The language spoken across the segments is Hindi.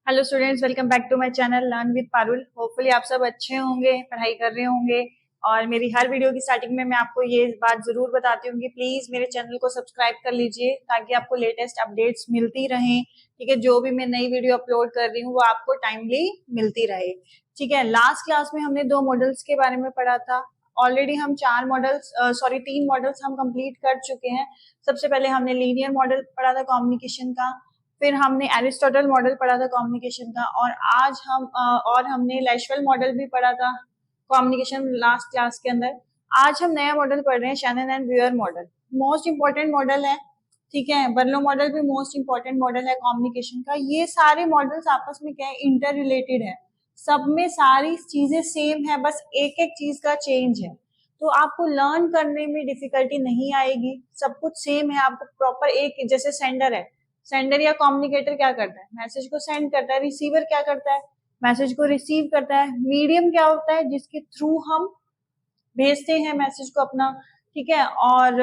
Hello students, welcome back to my channel learn with Parul. Hopefully आप सब अच्छे होंगे, पढ़ाई कर रहे होंगे। और मेरी हर वीडियो की स्टार्टिंग में मैं आपको ये बात जरूर बताती हूँ कि प्लीज मेरे चैनल को सब्सक्राइब कर लीजिए ताकि आपको लेटेस्ट अपडेट्स मिलती रहें। ठीक है, जो भी मैं नई वीडियो अपलोड कर रही हूँ वो आपको टाइमली मिलती रहे। ठीक है, लास्ट क्लास में हमने 2 मॉडल्स के बारे में पढ़ा था। ऑलरेडी हम 3 मॉडल्स हम कंप्लीट कर चुके हैं। सबसे पहले हमने लीनियर मॉडल पढ़ा था कम्युनिकेशन का, फिर हमने एरिस्टोटल मॉडल पढ़ा था कम्युनिकेशन का, और हमने लैशवेल मॉडल भी पढ़ा था कम्युनिकेशन लास्ट क्लास के अंदर। आज हम नया मॉडल पढ़ रहे हैं, Shannon and Weaver model. Most important model है। ठीक है, बर्लो मॉडल भी मोस्ट इंपॉर्टेंट मॉडल है कम्युनिकेशन का। ये सारे मॉडल्स आपस में क्या है, इंटर रिलेटेड है। सब में सारी चीजें सेम है, बस एक एक चीज का चेंज है। तो आपको लर्न करने में डिफिकल्टी नहीं आएगी, सब कुछ सेम है। आपको प्रॉपर एक जैसे सेंडर है, सेंडर या कम्युनिकेटर क्या करता है, मैसेज को सेंड करता है। रिसीवर क्या करता है, मैसेज को रिसीव करता है। मीडियम क्या होता है, जिसके थ्रू हम भेजते हैं मैसेज को अपना। ठीक है, और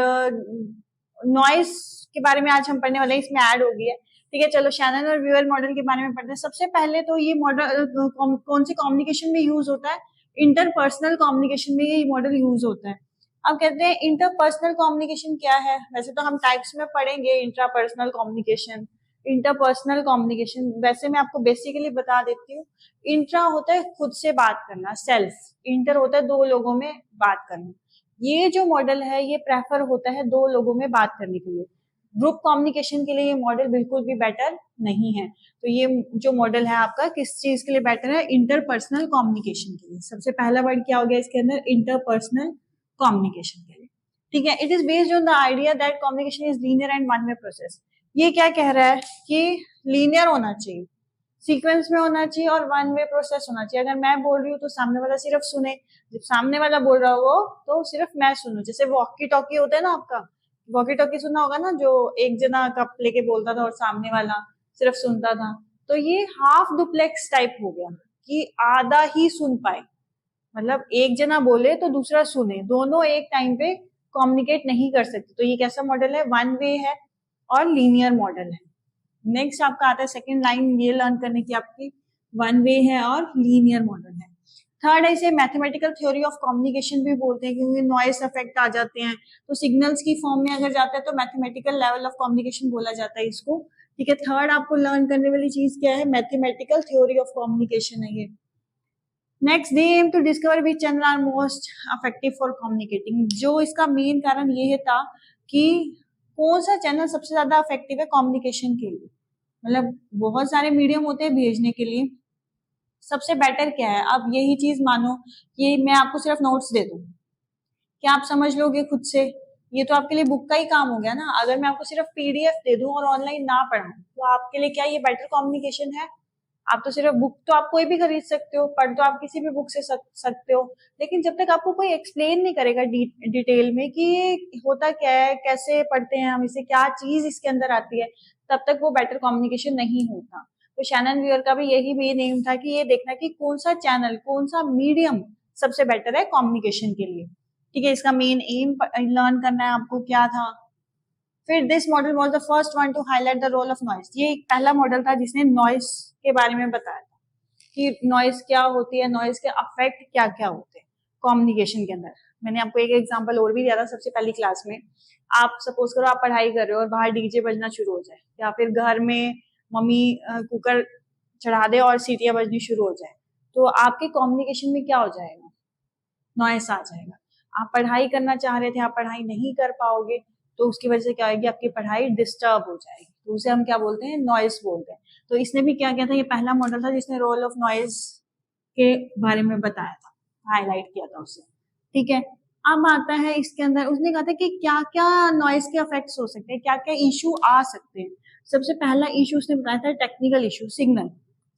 नॉइस के बारे में आज हम पढ़ने वाले हैं, इसमें ऐड हो गया है। ठीक है, चलो शैनन और व्यूअर मॉडल के बारे में पढ़ते हैं। सबसे पहले तो ये मॉडल कौन से कम्युनिकेशन में यूज होता है, इंटरपर्सनल कम्युनिकेशन में ये मॉडल यूज होता है। अब कहते हैं इंटरपर्सनल कम्युनिकेशन क्या है। वैसे तो हम टाइप्स में पढ़ेंगे, इंट्रापर्सनल कम्युनिकेशन, इंटरपर्सनल कम्युनिकेशन। वैसे मैं आपको बेसिकली बता देती हूँ। इंट्रा होता है खुद से बात करना, सेल्फ। इंटर होता है 2 लोगों में बात करना। ये जो मॉडल है ये प्रेफर होता है 2 लोगों में बात करने के लिए। ग्रुप कम्युनिकेशन के लिए ये मॉडल बिल्कुल भी बेटर नहीं है। तो ये जो मॉडल है आपका किस चीज के लिए बेटर है, इंटरपर्सनल कम्युनिकेशन के लिए। सबसे पहला वर्ड क्या हो गया इसके अंदर, इंटरपर्सनल कम्युनिकेशन के लिए। ठीक है, it is based on the idea that communication is linear and one way process. ये क्या कह रहा है कि लीनियर होना चाहिए, सीक्वेंस में होना चाहिए और वन वे प्रोसेस होना चाहिए। अगर मैं बोल रही हूँ तो सामने वाला सिर्फ सुने, जब सामने वाला बोल रहा हो तो सिर्फ मैं सुनूं। जैसे वॉकी टॉकी होता है ना, आपका वॉकी टॉकी सुना होगा ना, जो एक जना कप लेके बोलता था और सामने वाला सिर्फ सुनता था। तो ये हाफ डुप्लेक्स टाइप हो गया कि आधा ही सुन पाए, मतलब एक जना बोले तो दूसरा सुने, दोनों एक टाइम पे कम्युनिकेट नहीं कर सकते। तो ये कैसा मॉडल है, वन वे है और लीनियर मॉडल है। नेक्स्ट आपका आता है सेकंड लाइन ये लर्न करने की आपकी, वन वे है और लीनियर मॉडल है। थर्ड है, इसे मैथमेटिकल थ्योरी ऑफ कम्युनिकेशन भी बोलते हैं, क्योंकि नॉइस इफेक्ट आ जाते हैं तो सिग्नल्स की फॉर्म में अगर जाता है तो मैथमेटिकल लेवल ऑफ कम्युनिकेशन बोला जाता है इसको। ठीक है, थर्ड आपको लर्न करने वाली चीज क्या है, मैथमेटिकल थ्योरी ऑफ कम्युनिकेशन है ये। Next, they aim to discover which channel are most effective for communicating. जो इसका मेन कारण ये था कि कौन सा चैनल सबसे ज्यादा इफेक्टिव है कम्युनिकेशन के लिए। मतलब बहुत सारे मीडियम होते हैं भेजने के लिए, सबसे बेटर क्या है। अब यही चीज मानो कि मैं आपको सिर्फ नोट्स दे दूं, क्या आप समझ लोगे खुद से, ये तो आपके लिए बुक का ही काम हो गया ना। अगर मैं आपको सिर्फ पीडीएफ दे दूं और ऑनलाइन ना पढ़ाऊं तो आपके लिए क्या ये बेटर कम्युनिकेशन है। आप तो सिर्फ बुक तो आप कोई भी खरीद सकते हो, पढ़ तो आप किसी भी बुक से सकते हो, लेकिन जब तक आपको कोई एक्सप्लेन नहीं करेगा डिटेल में कि ये होता क्या है, कैसे पढ़ते हैं हम इसे, क्या चीज इसके अंदर आती है, तब तक वो बेटर कम्युनिकेशन नहीं होता। तो शैनन व्यूअर का भी यही मेन एम था कि ये देखना कि कौन सा चैनल, कौन सा मीडियम सबसे बेटर है कम्युनिकेशन के लिए। ठीक है, इसका मेन एम लर्न करना है आपको क्या था। फिर this model was the first one to highlight the role of noise. ये एक पहला मॉडल था जिसने नॉइस के बारे में बताया था कि नॉइस क्या होती है, नॉइस के अफेक्ट क्या क्या होते हैं कम्युनिकेशन के अंदर। मैंने आपको एक एग्जांपल और भी दिया था सबसे पहली क्लास में। आप सपोज करो आप पढ़ाई कर रहे हो और बाहर डीजे बजना शुरू हो जाए, या फिर घर में मम्मी कुकर चढ़ा दे और सीटियां बजनी शुरू हो जाए, तो आपके कम्युनिकेशन में क्या हो जाएगा, नॉइस आ जाएगा। आप पढ़ाई करना चाह रहे थे, आप पढ़ाई नहीं कर पाओगे, तो उसकी वजह से क्या होगी, आपकी पढ़ाई डिस्टर्ब हो जाएगी। तो उसे हम क्या बोलते हैं, नॉइस बोलते हैं। तो इसने भी क्या किया था, ये पहला मॉडल था जिसने रोल ऑफ नॉइस के बारे में बताया था, हाईलाइट किया था उसे। ठीक है, अब आता है इसके अंदर, उसने कहा था कि क्या क्या नॉइस के इफेक्ट्स हो सकते हैं, क्या क्या इशू आ सकते हैं। सबसे पहला इशू उसने बताया था technical issue, signal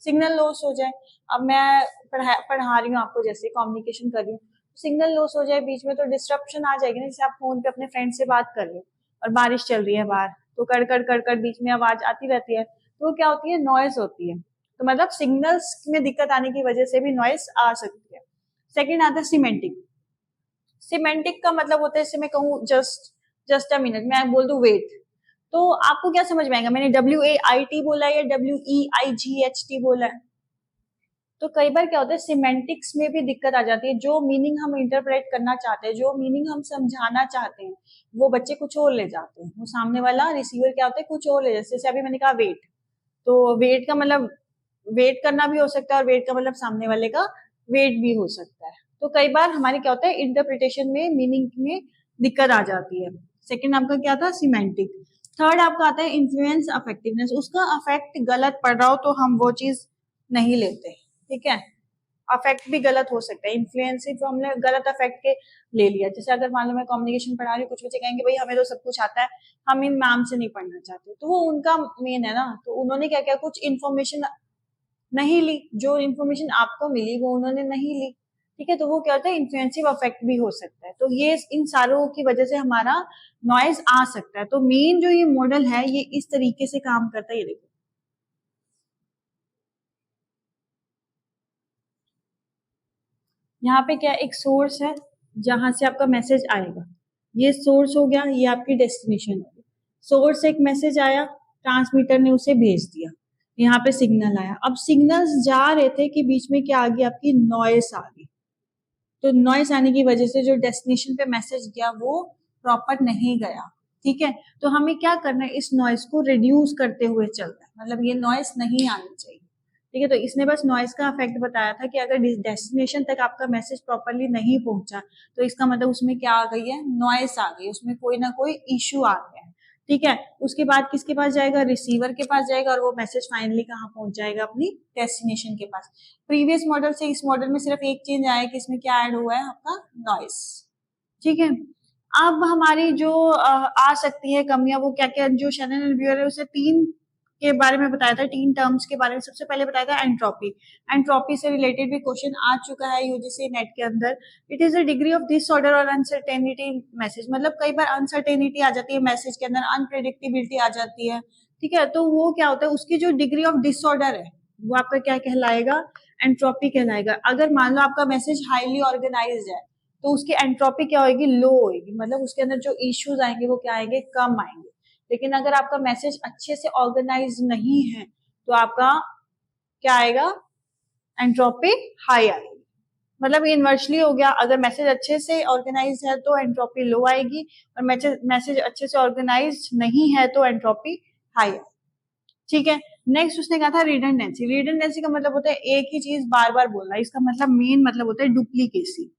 signal loss हो जाए। अब मैं पढ़ा रही हूँ आपको, जैसे कम्युनिकेशन कर रही हूँ, सिग्नल लॉस हो जाए बीच में तो डिस्ट्रप्शन आ जाएगी ना। जैसे आप फोन पे अपने फ्रेंड से बात कर रहे हो और बारिश चल रही है बाहर, तो कड़ बीच में आवाज आती रहती है, तो क्या होती है, नॉइस होती है। तो मतलब सिग्नल्स में दिक्कत आने की वजह से भी नॉइस आ सकती है। सेकेंड आता है सीमेंटिक। सीमेंटिक का मतलब होता है, जैसे मैं कहूँ जस्ट अ मिनट, मैं बोल दूं वेट, तो आपको क्या समझ में आएगा, मैंने WAIT बोला है या WEIGHT बोला है? तो कई बार क्या होता है सिमेंटिक्स में भी दिक्कत आ जाती है, जो मीनिंग हम इंटरप्रेट करना चाहते हैं, जो मीनिंग हम समझाना चाहते हैं, वो बच्चे कुछ और ले जाते हैं, वो सामने वाला रिसीवर क्या होता है कुछ और ले जाते हैं। जैसे अभी मैंने कहा वेट, तो वेट का मतलब वेट करना भी हो सकता है और वेट का मतलब सामने वाले का वेट भी हो सकता है। तो कई बार हमारे क्या होता है इंटरप्रिटेशन में मीनिंग में दिक्कत आ जाती है। सेकंड आपका क्या था सिमेंटिक। थर्ड आपका आता है इन्फ्लुएंस अफेक्टिवनेस, उसका अफेक्ट गलत पड़ रहा हो तो हम वो चीज नहीं लेते, ठीक है। अफेक्ट भी गलत हो सकता है, इन्फ्लुएंस सिर्फ हमने गलत अफेक्ट के ले लिया। जैसे अगर मान लो मैं कम्युनिकेशन पढ़ा रही हूँ, कुछ बच्चे कहेंगे भाई हमें तो सब कुछ आता है, हम इन मैम से नहीं पढ़ना चाहते, तो वो उनका मेन है ना। तो उन्होंने क्या किया, कुछ इन्फॉर्मेशन नहीं ली, जो इन्फॉर्मेशन आपको मिली वो उन्होंने नहीं ली, ठीक है। तो वो क्या होता है इन्फ्लुएंसिव अफेक्ट भी हो सकता है। तो ये इन सारों की वजह से हमारा नॉइज आ सकता है। तो मेन जो ये मॉडल है ये इस तरीके से काम करता है। ये देखो यहाँ पे क्या एक सोर्स है जहां से आपका मैसेज आएगा, ये सोर्स हो गया, ये आपकी डेस्टिनेशन हो गई। सोर्स एक मैसेज आया, ट्रांसमीटर ने उसे भेज दिया, यहाँ पे सिग्नल आया। अब सिग्नल्स जा रहे थे कि बीच में क्या आ गई आपकी नॉइस आ गई। तो नॉइस आने की वजह से जो डेस्टिनेशन पे मैसेज गया वो प्रॉपर नहीं गया, ठीक है। तो हमें क्या करना है इस नॉइस को रिड्यूस करते हुए चलना है, मतलब ये नॉइस नहीं आनी चाहिए, ठीक है। तो इसने बस नॉइस का इफेक्ट बताया था कि अगर डेस्टिनेशन तक आपका मैसेज प्रॉपरली नहीं पहुंचा तो इसका मतलब उसमें क्या आ गई है नॉइस आ गई, उसमें कोई ना कोई इश्यू आ गया है, ठीक है। उसके बाद किसके पास जाएगा, रिसीवर के पास जाएगा, और वो मैसेज फाइनली कहाँ पहुंच जाएगा, अपनी डेस्टिनेशन के पास। प्रीवियस मॉडल से इस मॉडल में सिर्फ एक चेंज आया कि इसमें क्या ऐड हुआ है आपका नॉइस, ठीक है। अब हमारी जो आ सकती है कमियां वो क्या क्या, जो शैनन एंड व्यूअर है उसे तीन के बारे में बताया था, तीन टर्म्स के बारे में। सबसे पहले बताया था एंट्रोपी। एंट्रोपी से रिलेटेड भी क्वेश्चन आ चुका है यूजीसी नेट के अंदर। It is a degree of disorder और अनसर्टेनिटी मैसेज, मतलब कई बार अनसर्टेनिटी आ जाती है मैसेज के अंदर, अनप्रेडिक्टेबिलिटी आ जाती है, ठीक है। तो वो क्या होता है उसकी जो डिग्री ऑफ डिसऑर्डर है वो आपका क्या कहलाएगा, एंट्रोपी कहलाएगा। अगर मान लो आपका मैसेज हाईली ऑर्गेनाइज्ड है तो उसकी एंट्रोपी क्या होगी, लो होगी, मतलब उसके अंदर जो इश्यूज आएंगे वो क्या आएंगे, कम आएंगे। लेकिन अगर आपका मैसेज अच्छे से ऑर्गेनाइज नहीं है तो आपका क्या आएगा, एंट्रोपी हाई आएगी। मतलब इनवर्सली हो गया, अगर मैसेज अच्छे से ऑर्गेनाइज है तो एंट्रोपी लो आएगी, और मैसेज अच्छे से ऑर्गेनाइज नहीं है तो एंट्रोपी हाई आएगी, ठीक है। नेक्स्ट उसने कहा था रिडंडेंसी। रिडंडेंसी का मतलब होता है एक ही चीज बार बार बोलना, इसका मतलब मेन मतलब होता है डुप्लीकेसी,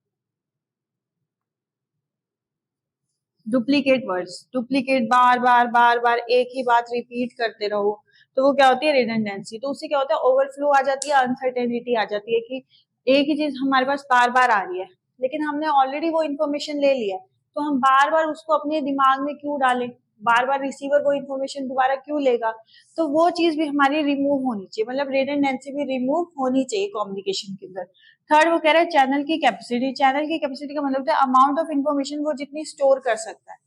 डुप्लीकेट वर्ड्स, डुप्लीकेट बार बार बार बार एक ही बात रिपीट करते रहो, तो वो क्या होती है रिडंडेंसी। तो उससे क्या होता है ओवरफ्लो आ जाती है, अनसर्टेनिटी आ जाती है कि एक ही चीज हमारे पास बार बार आ रही है लेकिन हमने ऑलरेडी वो इन्फॉर्मेशन ले लिया है, तो हम बार बार उसको अपने दिमाग में क्यों डालें, बार बार रिसीवर वो इन्फॉर्मेशन दोबारा क्यों लेगा। तो वो चीज भी हमारी रिमूव होनी चाहिए, मतलब रिडंडेंसी भी रिमूव होनी चाहिए कम्युनिकेशन के अंदर। थर्ड वो कह रहा है चैनल की कैपेसिटी। चैनल की कैपेसिटी का मतलब होता है अमाउंट ऑफ इन्फॉर्मेशन वो जितनी स्टोर कर सकता है,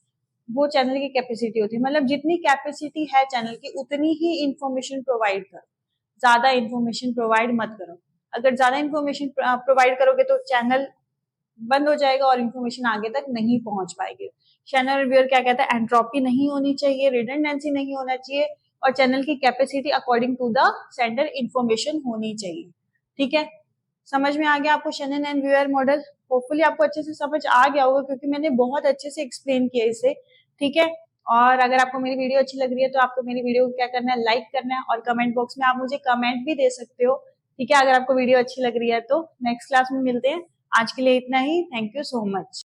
वो चैनल की कैपेसिटी होती है। मतलब जितनी कैपेसिटी है चैनल की उतनी ही इंफॉर्मेशन प्रोवाइड करो, ज्यादा इंफॉर्मेशन प्रोवाइड मत करो। अगर ज्यादा इंफॉर्मेशन प्रोवाइड करोगे तो चैनल बंद हो जाएगा और इन्फॉर्मेशन आगे तक नहीं पहुंच पाएगी। चैनल रिव्यूअर क्या कहता है, एंट्रोपी नहीं होनी चाहिए, रिडंडेंसी नहीं होना चाहिए, और चैनल की capacity according to the sender information होनी चाहिए, ठीक है। समझ में आ गया आपको Shannon and Weaver model? Hopefully आपको अच्छे से समझ आ गया होगा क्योंकि मैंने बहुत अच्छे से एक्सप्लेन किया इसे, ठीक है। और अगर आपको मेरी वीडियो अच्छी लग रही है तो आपको मेरी वीडियो को क्या करना है, लाइक करना है, और कमेंट बॉक्स में आप मुझे कमेंट भी दे सकते हो, ठीक है। अगर आपको वीडियो अच्छी लग रही है तो नेक्स्ट क्लास में मिलते हैं। आज के लिए इतना ही, थैंक यू सो मच।